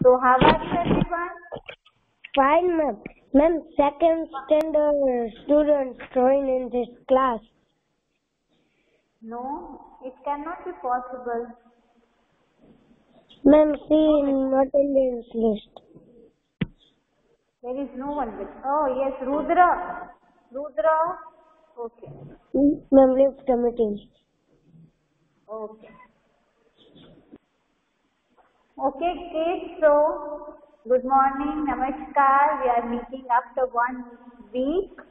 So how are you everyone? Fine, ma'am. Ma'am, second standard students join in this class. No, it cannot be possible. Ma'am, see in attendance list. There is no one with. Oh yes, Rudra. Rudra. Okay. Ma'am, leave the meeting. Okay. Okay, kids. So good morning, namaskar. We are meeting after 1 week.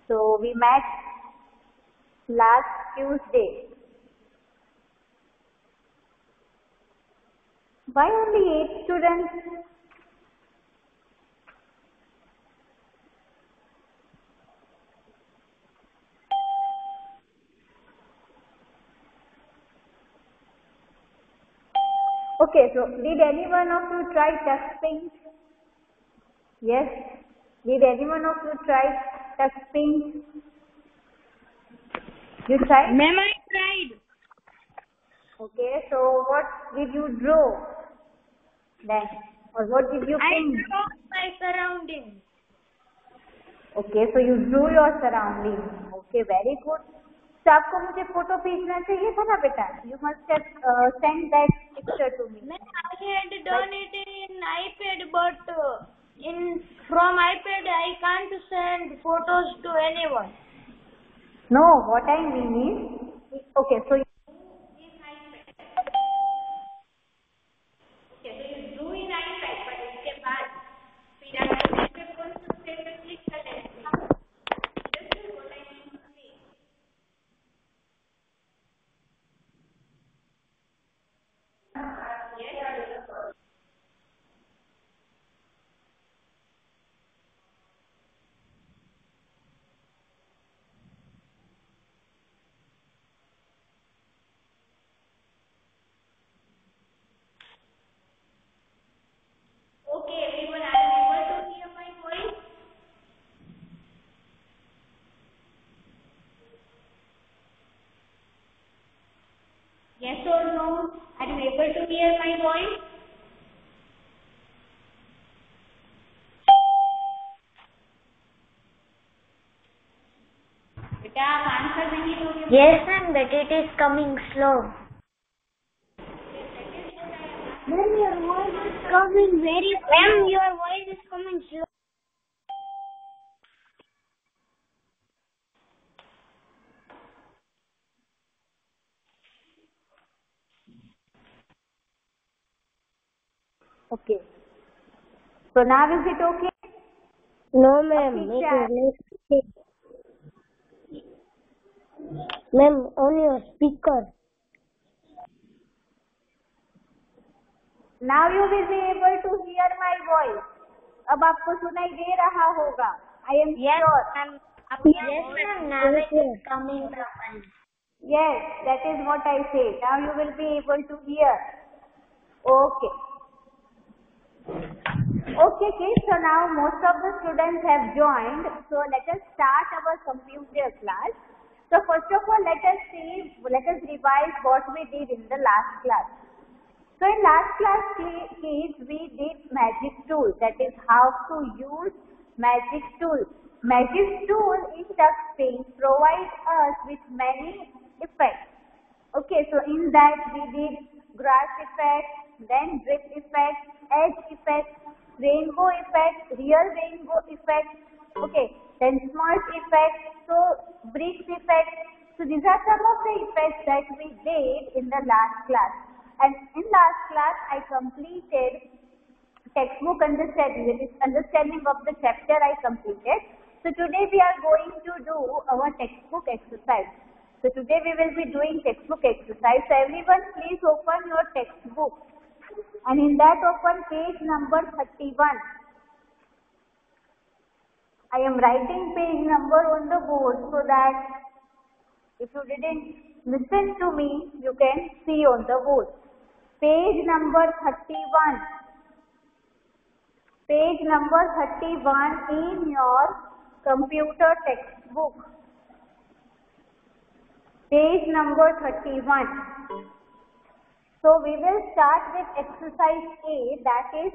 So we met last Tuesday. Why only 8 students? Okay, so did any one of you try texting? Yes. Did any one of you try texting? You tried? Ma'am, I tried. Okay, so what did you draw then? Or what did you paint? I draw my surroundings. Okay, so you drew your surroundings. Okay, very good. तो आपको मुझे photo भेजना चाहिए था ना बेटा? You must have sent that picture to me. Ma'am, I had done it in iPad, but from iPad I can't send photos to anyone. No, what I mean is, okay, so you drew in iPad, but उसके बाद फिर आप पे कौन सा status click कर लेते हैं? This is what I mean to say. Okay, everyone, are you able to hear my voice? Yes or no? Are you able to hear my voice? बेटा आप आंसर नहीं दोगे? Yes, ma'am, but it is coming slow. Ma'am, your voice is coming very slow. Ma'am, your voice is coming slow. okay. So now is it okay? No, ma'am, it is not. Ma'am, on your speaker. Now you will be able to hear my voice. अब आपको सुनाई दे रहा होगा. I am sure. Yes, ma'am, now it is coming properly. Yes, that is what I say. Now you will be able to hear. Okay. Okay, kids. So now most of the students have joined. So let us start our computer class. So first of all, let us revise what we did in the last class. So in last class, kids, we did magic tool. That is how to use magic tool. Magic tool in TouchSpace provides us with many effects. Okay, so in that we did grass effect, then drift effect, edge effect, rainbow effect, real rainbow effect. Okay, then smudge effect, so bricks effect. So these are some of the effects that we did in the last class. And in last class, I completed textbook understanding, that is understanding of the chapter I completed. So today we are going to do our textbook exercise. So today we will be doing textbook exercise. So everyone please open your textbook. And in that open page number 31. I am writing page number on the board so that if you didn't listen to me, you can see on the board. Page number 31. Page number 31 in your computer textbook. Page number 31. So we will start with exercise A, that is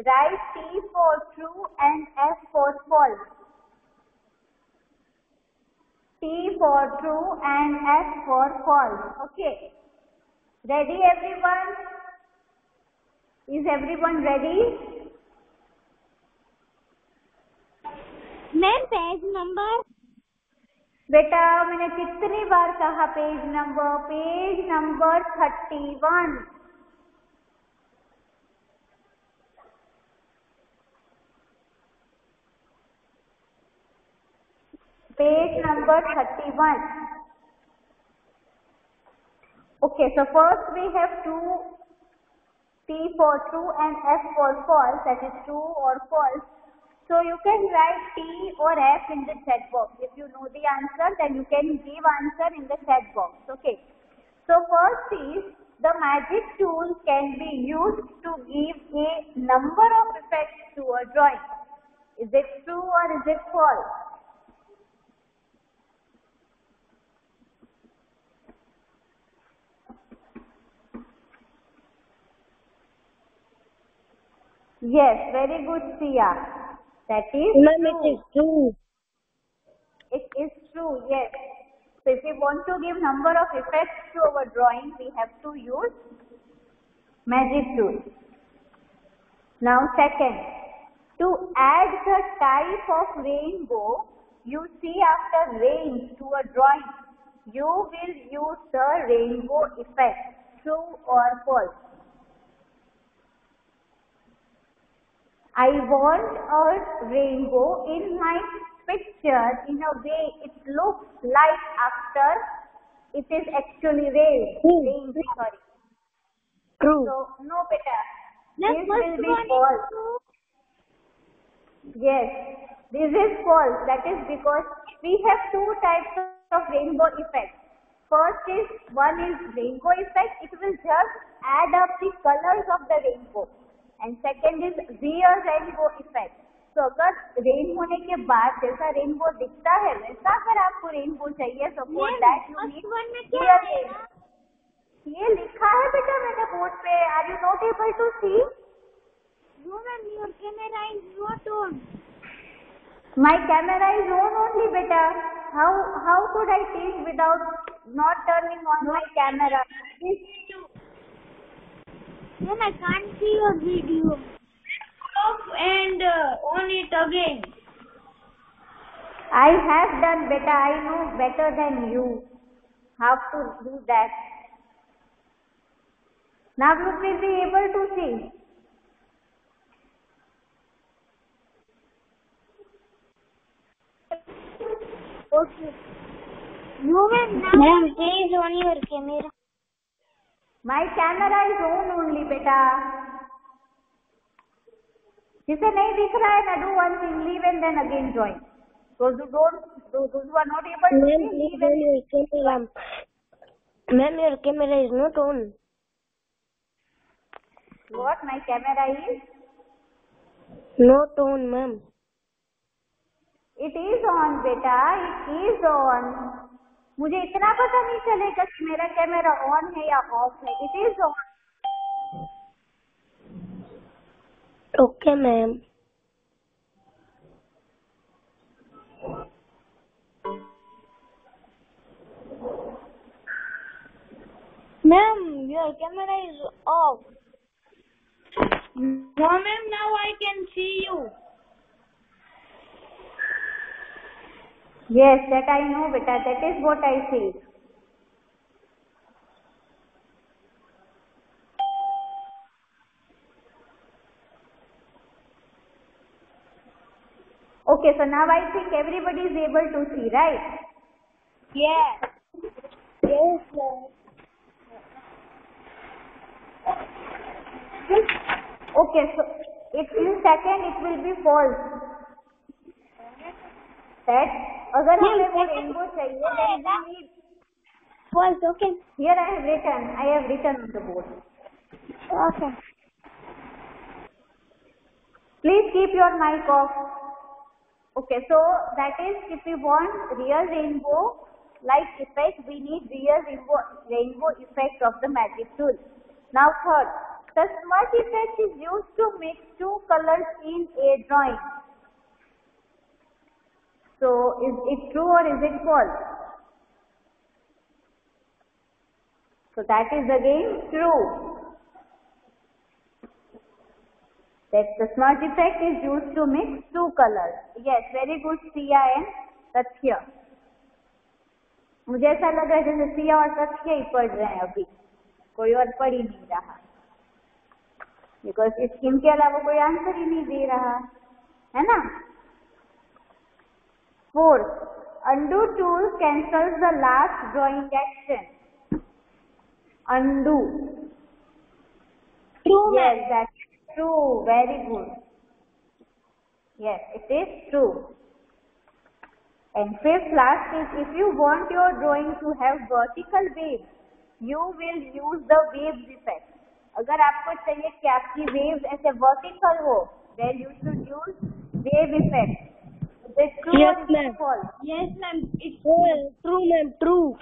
write T for true and F for false. T for true and F for false. Okay. Ready everyone? Is everyone ready? Ma'am page number बेटा मैंने कितनी बार कहा page number 31. Page number 31. Okay, so first we have T for true and F for false, that is true or false. So you can write T or F in the chat box. If you know the answer, then you can give answer in the chat box. Okay. So first is the magic tool can be used to give a number of effects to a drawing. Is it true or is it false? Yes, very good, Sia. That is ma'am true. it is true. It is true, yes. So if we want to give number of effects to our drawing, we have to use magic tool. Now second, to add the type of rainbow you see after rain to a drawing, you will use the rainbow effect, true or false. I want a rainbow in my picture in a way it looks like after it is actually rain. Sorry. True. So no beta. The This first will be one is false. true. Yes, this is false. That is because we have two types of rainbow effect. First is one is rainbow effect. It will just add up the colors of the rainbow. And second is real rainbow effect. तो अगर rain होने के बाद जैसा rainbow दिखता है वैसा अगर आपको रेनबो चाहिए so for that you need real rainbow. ये लिखा है बेटा मैंने बोर्ड पे. Are you not able to see? No ma'am, your camera is not on. My camera is on only beta. How could I teach without not turning on my camera? Then I can't see your video. Off and on it again. I have done beta. I know better than you how to do that. Now you will be able to see. Okay. No ma'am, now. Ma'am, please on your camera. My camera is on only beta. जिसे नहीं दिख रहा है ना do one thing, leave and then again join. Those who are not able to Ma'am, see, please on your camera. Ma'am, your camera is not on. What my camera is? Not on, ma'am. It is on beta. It is on. मुझे इतना पता नहीं चलेगा कि मेरा camera on है या of है. It is on. Okay, ma'am. Ma'am, your camera is off. No, ma'am, now I can see you. Yes, that I know beta. That is what I see. Okay, so now I think everybody is able to see, right? Yes. Yes, sir. Okay, so in second it will be false. That अगर हमें वो rainbow चाहिए then we need. False, okay. Here I have written on the board. Okay. Please keep your mic off. Okay, so that is if we want real rainbow like effect, we need real rainbow effect of the magic tool. Now third, the smudge effect is used to mix two colors in a drawing. So is it true or is it false? So that is again true. That the smudge effect is used to mix two colors. Yes, very good Siya and Tathya. मुझे ऐसा लग रहा है जैसे सिया और तथ्य ही पढ़ रहे हैं अभी, कोई और पढ़ ही नहीं रहा, बिकॉज इनके अलावा कोई आंसर ही नहीं दे रहा है ना. Fourth, undo tool cancels the last drawing action. Undo. True. Yes, that is true. Very good. Yes, it is true. And fifth, last is, if you want your drawing to have vertical waves, you will use the waves effect. अगर आपको चाहिए कि आपकी waves ऐसे vertical हो, then you should use wave effect. Is it true Yes, or is it ma'am. false? Yes, ma'am. It's true, ma'am. True.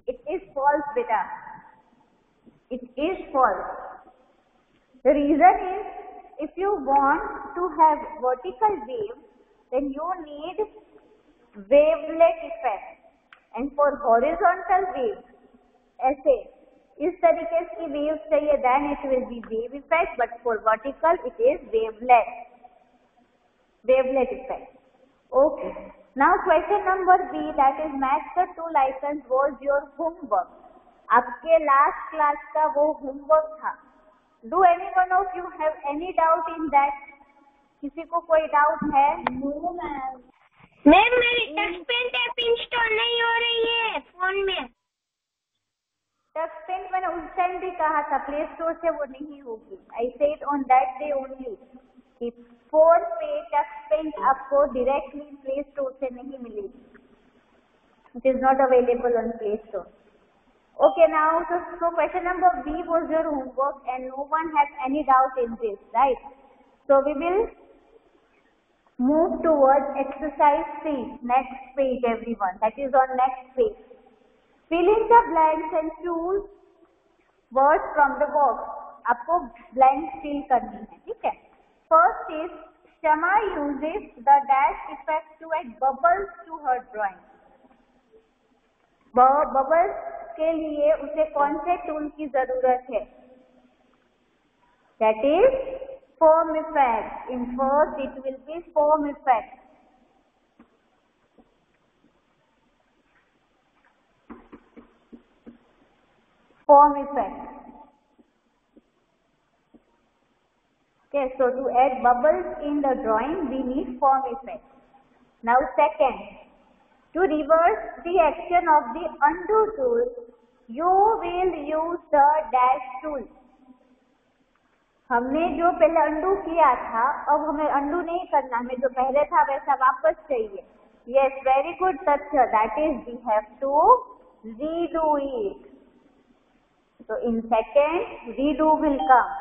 It is false, beta. It is false. The reason is, if you want to have vertical waves, then you need wavelet effect. And for horizontal waves, ऐसे इस तरीके की waves चाहिए, then it will be wave effect. But for vertical, it is wavelet. Wavelet effect. Okay. Now question number B, that is match the two icons, was your homework. आपके last class का वो homework था. Do any one of you have any doubt in that? किसी को कोई doubt है? No, ma'am. Ma'am मेरी touch pen app install नहीं हो रही है फोन में. टच पेन मैंने उस टाइम भी कहा था प्ले स्टोर से वो नहीं होगी. I said on that day only कि फोन पे टच पेन आपको डायरेक्टली प्ले स्टोर से नहीं मिलेगी. It is not available on play store. Okay, now so question number B was your homework and no one has any doubt in this, right? So we will move towards exercise C. Next page, everyone. That is on next page. Fill in the blanks and choose words from the box. आपको blank fill करनी है, ठीक है? First is Shama uses the dash effect to add bubbles to her drawing. Bubbles के लिए उसे कौन से टूल की जरूरत है? That is foam effect. In first it will be foam effect. Foam effect. Okay, so to add bubbles in the drawing we need foam effect. Now second, to reverse the action of the undo tool, you will use the dash tool. हमने जो पहले undo किया था, अब हमें undo नहीं करना, हमें जो पहले था वैसा वापस चाहिए. Yes, very good, Tathya. That is, we have to redo it. So in second, redo will come.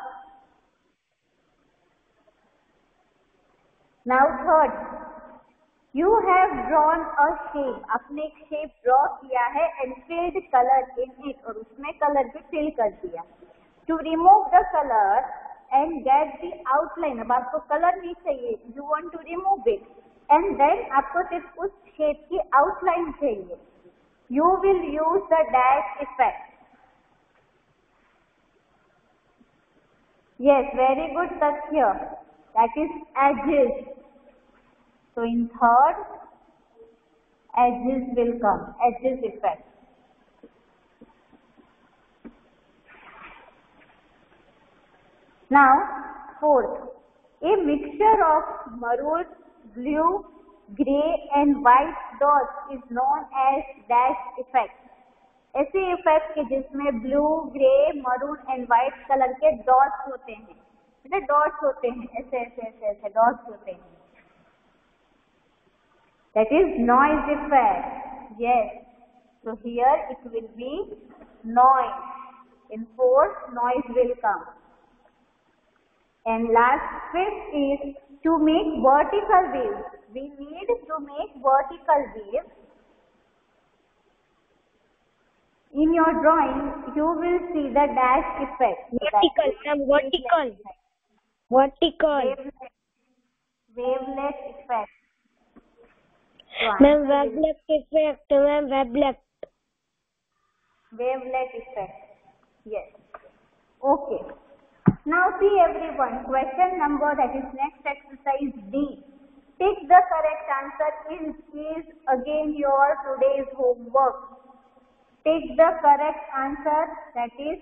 Now third, you have drawn a shape. आपने एक shape draw किया है and filled color in it और उसमें color भी fill कर दिया. To remove the color and get the outline, अब आपको color नहीं चाहिए, you want to remove it and then आपको सिर्फ उस shape की outline चाहिए. You will use the dash effect. Yes, very good, Tathya. That is edges. So in third, edges will come, edges effect. Now fourth, a mixture of maroon, blue, grey and white dots is known as dash effect. ऐसे effect के जिसमें blue, grey, maroon and white colour के dots होते हैं, ऐसे dots होते हैं, ऐसे ऐसे ऐसे ऐसे डॉट्स होते हैं. That is noise effect. Yes. So here it will be noise. In fourth, noise will come. And last, fifth is to make vertical waves. We need to make vertical waves. in your drawing you will see the dash effect. Vertical, ma'am, vertical. Vertical. Wavelet effect. So Ma'am, wavelet effect, ma'am, wavelet. Wavelet effect. Yes. Okay. Now see everyone, question number, that is next exercise D. Tick the correct answer is again your today's homework. Tick the correct answer, that is,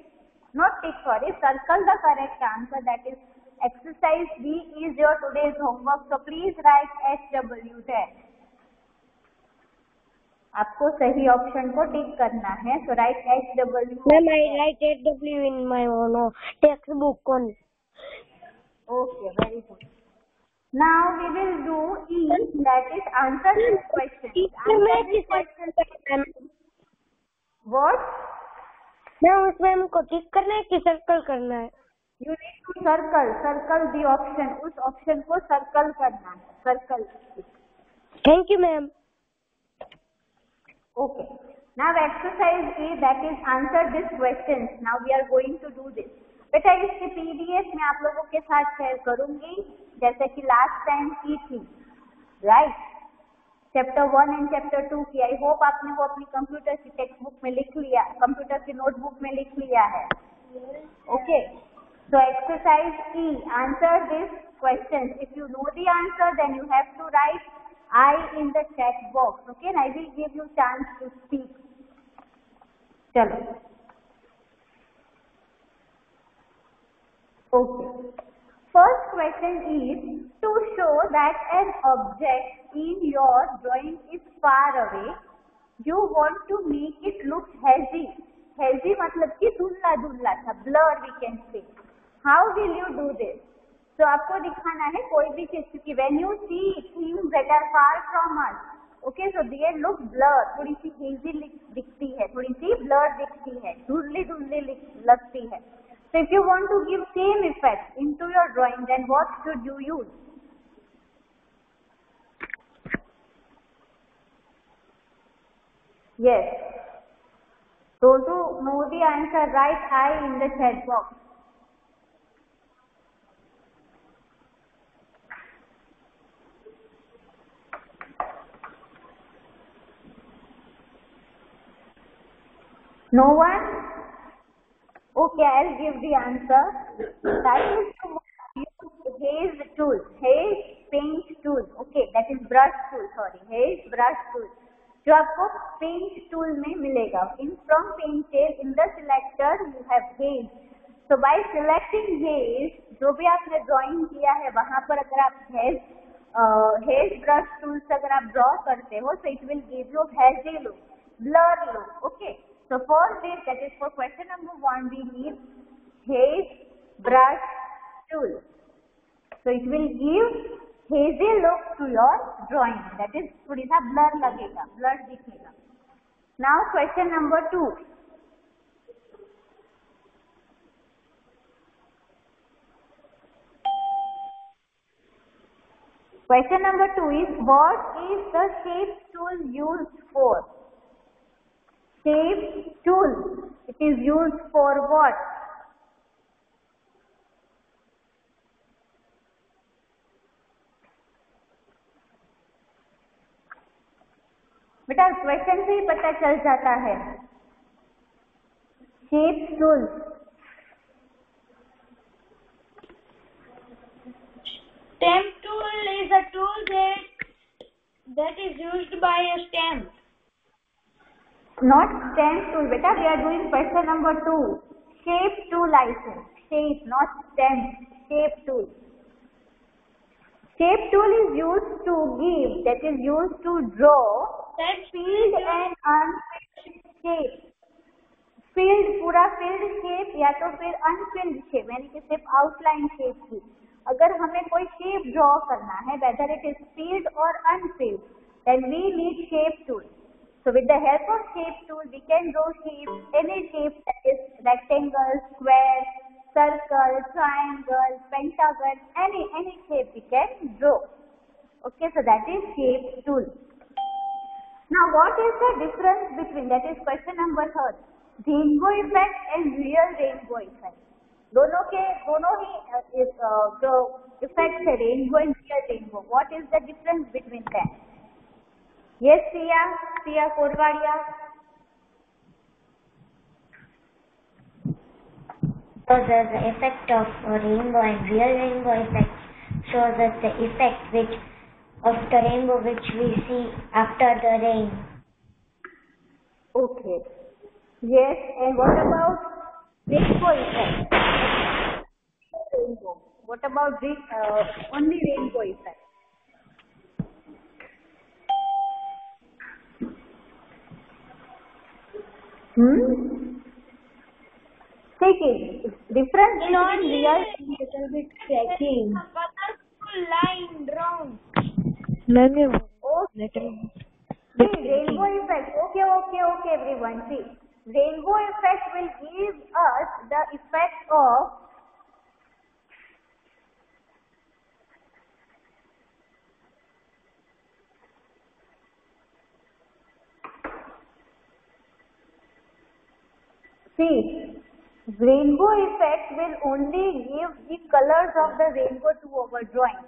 not tick, sorry, circle the correct answer, that is exercise D is your today's homework. So please write HW there. आपको सही option को टिक करना है. So write HW. Ma'am, I write HW in my textbook only. Okay, very good. Now we will do E, that is answer this question. Answer this question. What? Ma'am, उसमें हमको टिक करना है कि सर्कल करना है? You need to circle the option. उस option को circle करना है. Circle. Thank you, ma'am. Okay. Now exercise E, that is answer this questions. Now we are going to do this. बेटा इसकी PDF मैं आप लोगों के साथ शेयर करूंगी जैसे कि लास्ट टाइम की थी, राइट? चैप्टर 1 एंड चैप्टर 2 की. आई होप आपने वो अपनी कंप्यूटर की टेक्स्ट बुक में लिख लिया, कंप्यूटर की नोटबुक में लिख लिया है. Okay. So exercise E, answer this questions. If you know the answer, then you have to write I in the chat box. Okay, and I will give you chance to speak. चलो. Okay. First question is to show that an object in your drawing is far away. You want to make it look hazy. Hazy मतलब कि धुंधला धुंधला सा, blur we can say. How will you do this? तो आपको दिखाना है कोई भी चीज, क्योंकि when you see things that are far from us, okay, so they look blur, थोड़ी सी hazy दिखती है, थोड़ी सी blur दिखती है, धुंधली धुंधली लगती है. So if you want to give same effect into your drawing, then what should you use? Yes. Those who know the answer, write I in the chat box. No one? Okay, I'll give the answer. That is to use haze tool, haze paint tool. Okay, that is brush tool. Sorry, haze brush tool. जो आपको paint tool में मिलेगा. From painted in the selector you have haze. So by selecting haze, जो भी आपने drawing किया है वहाँ पर अगर आप haze brush tool से अगर आप draw करते हो, so it will give you hazy look, blur look. Okay. So for this, that is for question number 1, we need haze brush tool. So it will give hazy look to your drawing. That is थोड़ी सा blur लगेगा, blur दिखेगा. Now question number 2. Question number 2 is, what is the shape tool used for? Shape tool, it is used for what? बेटा question से ही पता चल जाता है. Shape tool. Stamp tool is a tool that is used by a stamp. Not stamp tool, beta. We are doing question number 2. Shape tool, I said. Shape, not stamp. Shape tool. Shape tool is used to give, that is used to draw filled and unfilled shape. Filled, पूरा filled shape या तो फिर unfilled shape, यानी कि सिर्फ outline shape की. अगर हमें कोई shape draw करना है, whether it is filled or unfilled, then we need shape tool. So with the help of shape tool, we can draw shapes, any shape, that is rectangle, square, circle, triangle, pentagon, any shape we can draw. Okay, so that is shape tool. Now what is the difference between, that is question number 3. Rainbow effect and real rainbow effect, दोनों ही जो effect है rainbow and real rainbow, what is the difference between them? Yes Priya Korvadia. So the effect of rainbow and real rainbow effect shows us the effect of the rainbow which we see after the rain. Okay. Yes, and what about rainbow effect? Rainbow. What about only rainbow effect? Take it. Difference between real and little bit cracking. Colorful line drawn. Ma'am, your Okay. See, rainbow effect. Okay, everyone. See, rainbow effect will give us the effect of rainbow effect will only give the colors of the rainbow to our drawing.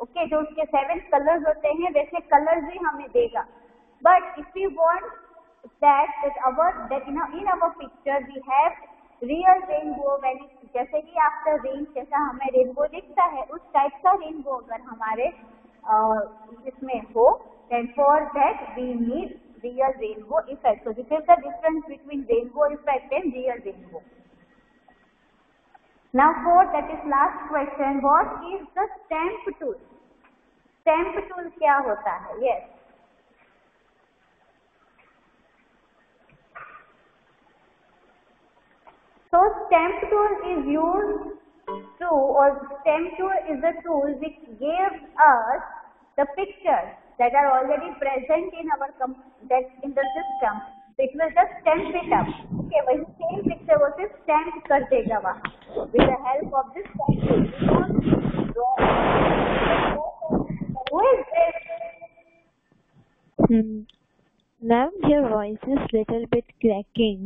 Okay, जो उसके 7 colours होते हैं वैसे colours ही हमें देगा. But if we want that in our picture we have real rainbow, when जैसे कि after rain जैसा हमें रेनबो दिखता है उस टाइप का रेनबो अगर हमारे इसमें हो, then for that we need real rainbow effect. So this is the difference between rainbow effect and real rainbow. Now fourth, that is last question, what is the stamp tool? Stamp tool क्या होता है? Yes. So stamp tool is used stamp tool is the tool which gives us the pictures that are already present in our in the system. So it will just stamp it up. Okay, वही same picture वो सिर्फ stamp कर देगा वहाँ with the help of this stamp tool. Who is this? Ma'am, your voice is little bit cracking.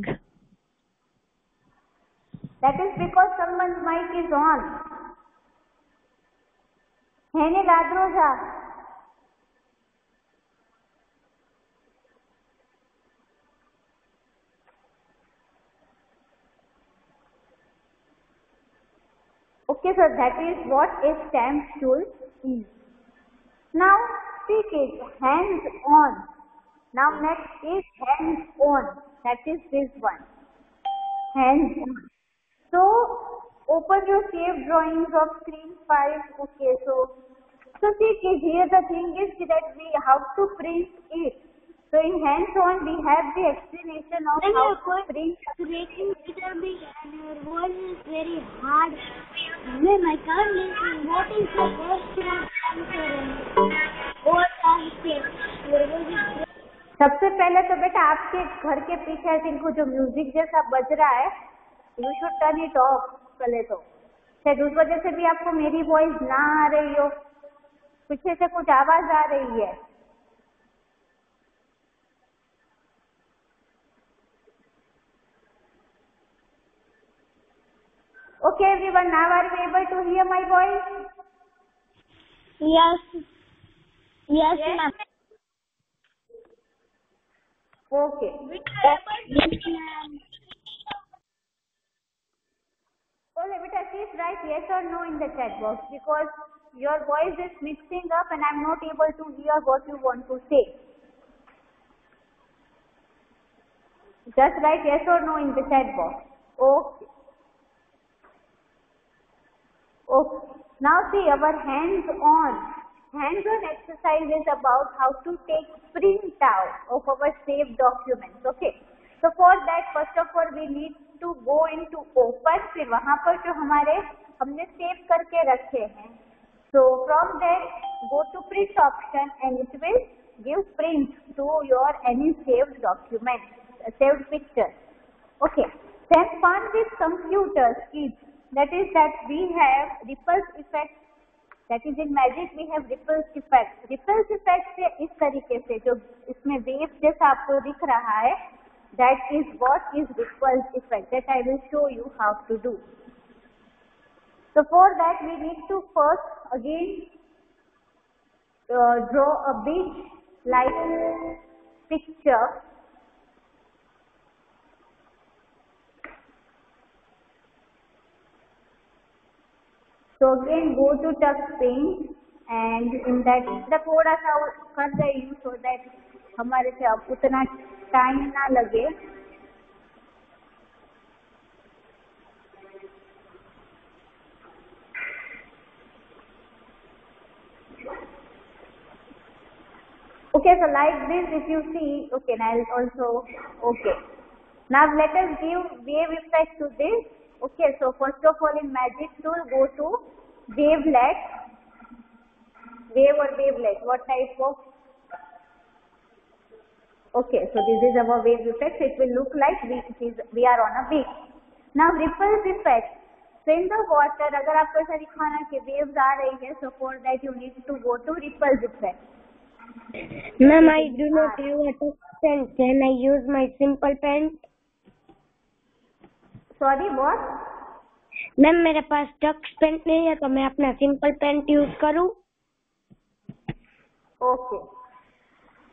That is because someone's mic is on. Hene Gadroja. Okay, so that is what a stamp tool is. Now, take it hands on. Now, next is hands on. That is this one. Hands on. So, open your saved drawings of screen 5. Okay, so see, here the thing is that we have to print it. So, in hands-on, we have the explanation of how to print. Creating little bit and your voice is very hard. Ma'am, I can't listen. What is the question answer? What answer? सबसे पहले तो बेटा आपके घर के पीछे I think जो music जैसा बज रहा है, you should turn it of पहले तो, शायद उस वजह से भी आपको मेरी वॉइस ना आ रही हो, पीछे से कुछ आवाज आ रही है. Okay, everyone, now are you able to hear my voice? Yes. Yes, ma'am. Okay. Okay, beta, please write yes or no in the chat box because your voice is mixing up and I'm not able to hear what you want to say. Just write yes or no in the chat box. Okay. Okay. Now see, our hands-on exercise is about how to take print out of our saved documents. Okay. So for that, first of all, we need to go into open. फिर वहाँ पर जो हमने save करके रखे हैं. So from there, go to print option and it will give print to your any saved document, saved picture. Okay. Then fun with computers is that we have ripples effect. That is in Magic we have ripples effect. Ripples effect से इस तरीके से जो इसमें wave जैसा आपको दिख रहा है, That is what is ripples effect. That I will show you how to do. So for that we need to first again draw a big light picture. So again go to Tux Paint and in that थोड़ा सा कर रही हूँ so that हमारे से अब उतना time ना लगे. Okay, so like this if you see, okay, now also, okay. Now let us give wave effect to this. Okay, so first of all in magic tool go to wavelet, wave or wavelet, what type of, okay, so this is our wave effect, it will look like we are on a beach. Now ripples effect, so in the water अगर आपको ऐसा दिखाना कि waves आ रही है, so for that you need to go to ripples effect. Ma'am, I do not have a Tux pen. Can I use my simple pen? Sorry, what? Ma'am मेरे पास Tux paint नहीं है तो मैं अपना सिंपल पेंट यूज करूं? Okay.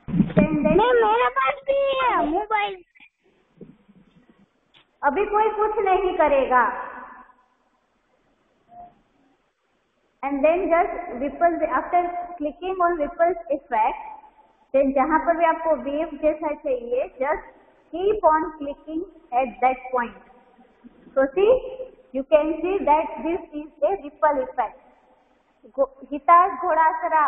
Ma'am मेरे पास भी है मोबाइल. अभी कोई कुछ नहीं करेगा. And then just ripples, after clicking on ripples effect, then जहाँ पर भी आपको wave जैसा चाहिए, just keep on clicking at that point. So see, you can see that this is a ripple effect. Hitash Ghodasara.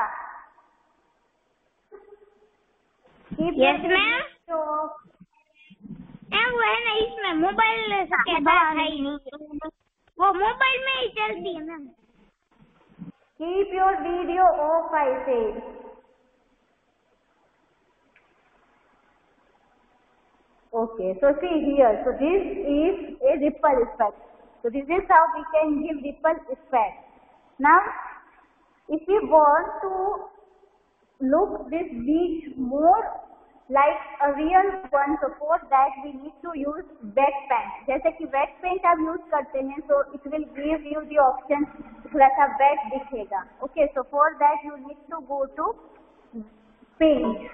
Yes ma'am. So वो है ना इसमें मोबाइल से क्या बात है ही नहीं, वो मोबाइल में ही चलती है ma'am. keep your video off, I say. Okay, so see here, so this is a ripple effect. So this is how we can give ripple effect. Now, if we want to look this beach more like a real one, so for that we need to use wet paint. जैसे कि wet paint आप use करते हैं, so it will give you the option थोड़ा सा wet दिखेगा. Okay, so for that you need to go to paint.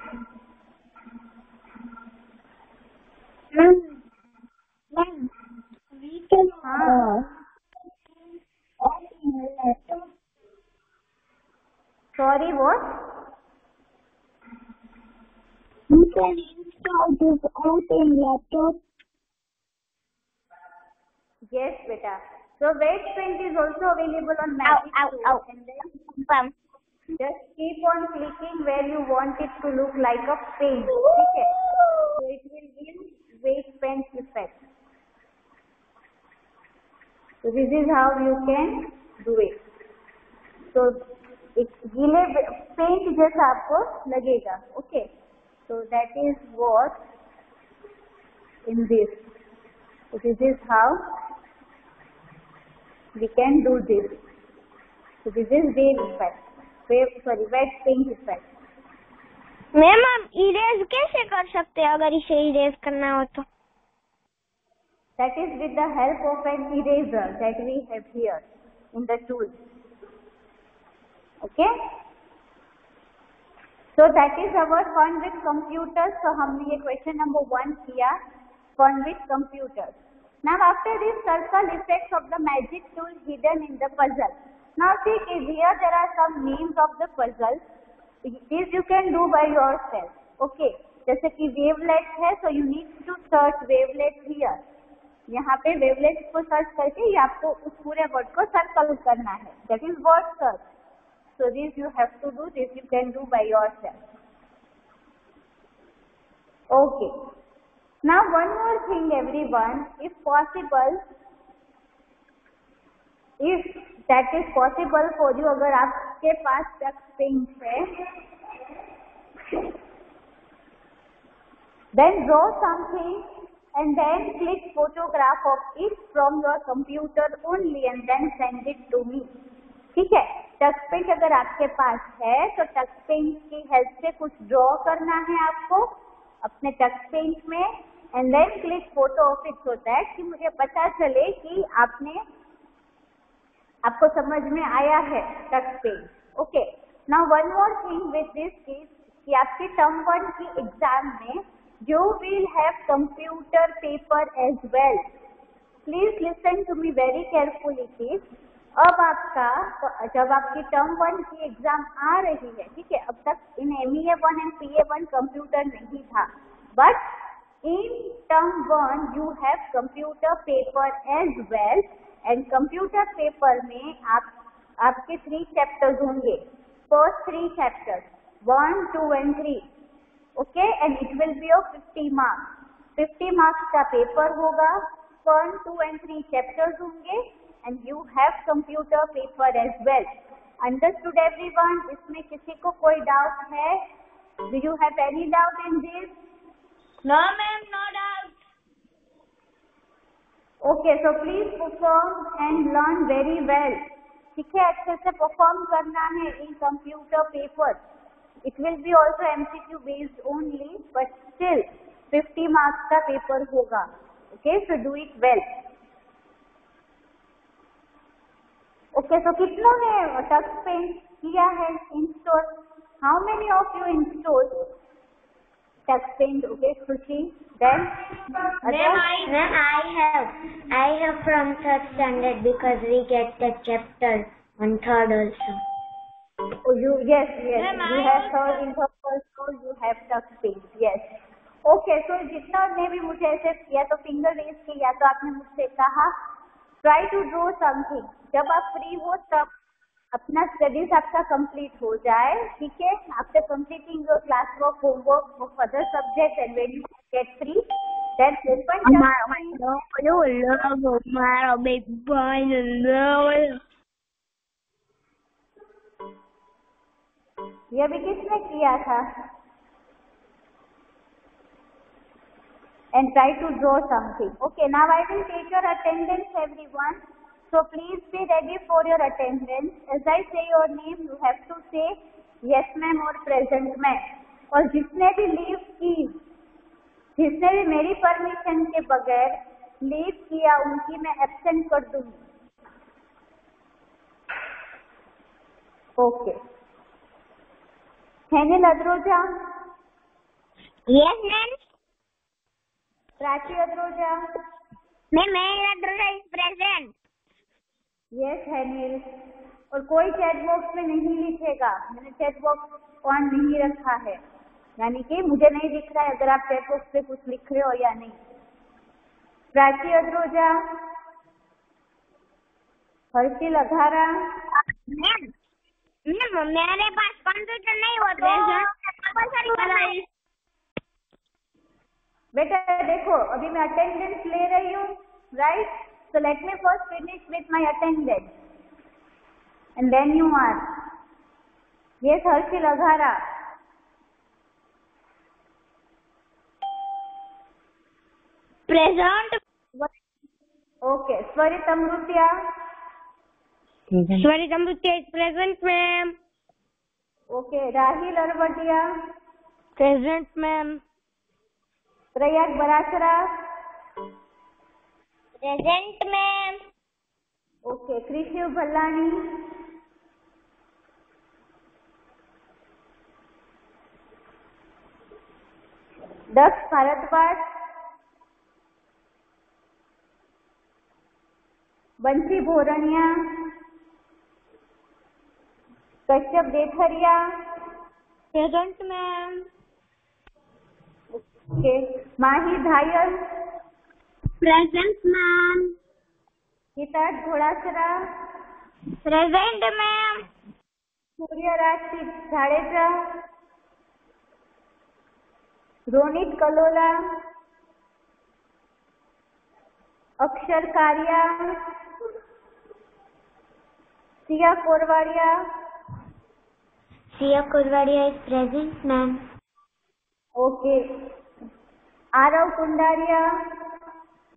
Ma'am we can Sorry, what? you can install this out in laptop. Yes, beta. So wet paint is also available on Magic Tool. And then just keep on clicking where you want it to look like a paint. Okay. So it will give wet paint effect. So this is how you can do it. So एक गीले paint जैसा आपको लगेगा. Okay. So that is what in this. So this is how we can do this. So this is wave effect. Wet paint effect. Ma'am आप erase कैसे कर सकते हैं अगर इसे इरेज करना हो तो? That is with the help of an eraser that we have here in the tool. Okay. So that is our fun with computers. So हमने ये question number 1 किया, fun with computers. Now after this, circle effects of the magic tool hidden in the puzzle. Now see, here there are some names of the puzzles. This you can do by yourself. Okay. जैसे कि wavelet है, so you need to search wavelet here. यहाँ पे wavelet को search करके ये आपको उस पूरे word को circle करना है. That is word search. So this you have to do, this you can do by yourself. Okay. Now one more thing everyone, if possible, if that is possible for you, अगर आपके पास touch paint है, then draw something and then click photograph of it from your computer only and then send it to me. ठीक है. Touch paint अगर आपके पास है तो touch paint की हेल्प से कुछ ड्रॉ करना है आपको अपने टच पेंट में and then click photo of it so that कि मुझे पता चले कि आपको समझ में आया है touch pen. Okay, now one more thing with this is कि आपकी टर्म 1 की एग्जाम में you will have computer paper as well. Please listen to me very carefully please. अब जब आपकी टर्म 1 की एग्जाम आ रही है, ठीक है, अब तक इन MEA1 एंड PA1 कंप्यूटर नहीं था, but in term 1 you have computer paper as well. And computer paper में आपके 3 चैप्टर्स होंगे. First 3 chapters 1, 2 and 3. Okay, and it will be of 50 marks. 50 marks का पेपर होगा. 1, 2 and 3 चैप्टर्स होंगे and you have computer paper as well. Understood everyone? इसमें किसी को कोई डाउट है? Do you have any doubt in this? No ma'am, no doubt. Okay, so please perform and learn very well. ठीक है, अच्छे से परफॉर्म करना है in computer paper. It will be also MCQ based only, but still 50 marks का paper होगा. Okay, so do it well. Okay, so कितनों ने टच पेन किया है install? How many of you installed touch pen? Okay, Khushi. Then I have from 3rd standard because we get the chapter on 3rd also. Oh, yes. You have third in the first row. You have touch pen. Yes. Okay, so जितना ने भी मुझे ऐसे किया तो finger raise किया तो आपने मुझसे कहा try to draw something. जब आप फ्री हो तब अपना स्टडीज आपका कंप्लीट हो जाए. ठीक है, after completing your class work, homework for other subject and when you get free then open ये भी किसने किया था? And try to draw something. Okay, now I will take your attendance everyone. So please be ready for your attendance. As I say your name, you have to say yes ma'am or present ma'am. और जिसने भी leave की, जिसने भी मेरी permission के बगैर leave किया उनकी मैं एब्सेंट कर दूंगी. Okay, Hanil Adroja. Yes, ma'am. Prachi Adroja. Ma'am, Adroja is present. Yes Hanil. और कोई चैट बॉक्स में नहीं लिखेगा. मैंने चैट बॉक्स ऑन नहीं रखा है, यानी कि मुझे नहीं दिख रहा है अगर आप चैट बॉक्स पे कुछ लिख रहे हो या नहीं. प्राची अद्रोजा. हर्षिल अघारा. मैम, मेरे पास कंप्यूटर नहीं होता. बेटा देखो, अभी मैं अटेंडेंस ले रही हूँ, right? So let me first finish with my attendance and then you are. Yes Harshil Aghara. Present. Okay, Swarit Amrutiya. Swarit Amrutiya is present ma'am. Okay, Rahil Arvatiya. Present ma'am. Prayag Barasara. Present ma'am. Okay, Krishiv Bhallani. Daksh Bhardwaj. Bansi Bhorniya. Kashyap Dethariya. Present ma'am. Okay, Mahi Dhayal. Present ma'am. Hitaj Ghodasara. Present ma'am. Suryaraj Jadeja. Ronit Kalola. Akshar Kariya. Siya Korvadia. Sia Kurvadia is present, ma'am. Okay, Aarav Kundariya.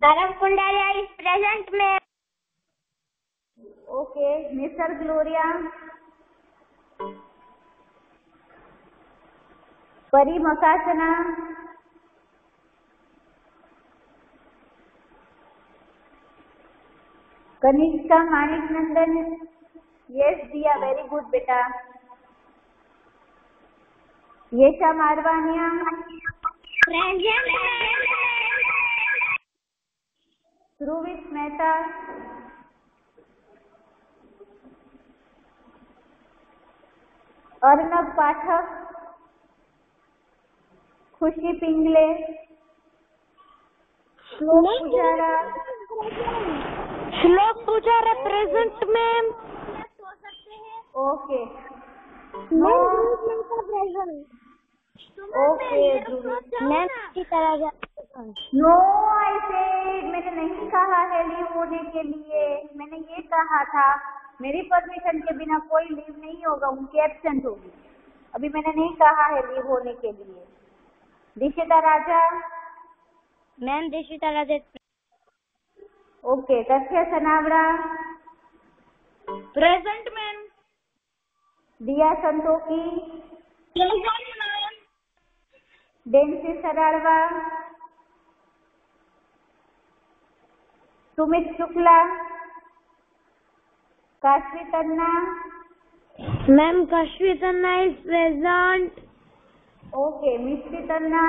Arav Kundaria is present ma'am. Okay, Nisarg Loriya. Pari Makasana. Kanishka Manik Nandan. Yes, Dia, very good beta. Yesha Marwania. Present. Dhruvis Mehta. Arnab Pathak. Khushi Pingle. Shlok Pujara. श्लोक Pujara present ma'am. Okay. Okay, ma'am इसी तरह No, I said मैंने नहीं कहा है leave होने के लिए. मैंने ये कहा था मेरी परमिशन के बिना कोई लीव नहीं होगा, उनकी एब्सेंट होगी. अभी मैंने नहीं कहा है लीव होने के लिए. Dishita Raja. Ma'am Dishita Raja. Okay. Tathya Sanavada. Present ma'am. Diya Santokhi. Present ma'am. Densi Saradva. Sumit Shukla. Kashvi Tanna. Ma'am Kashvi Tanna is present. Okay. Misty Tanna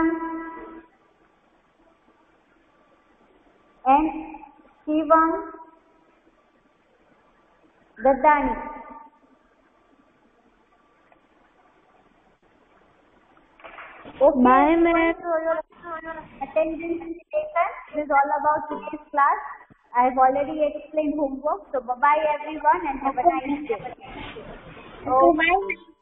and Shivam Daddani. Okay. Bye, ma'am. For your attendance indication, this is all about today's class. I have already explained homework. So bye bye everyone and have a nice day. Bye.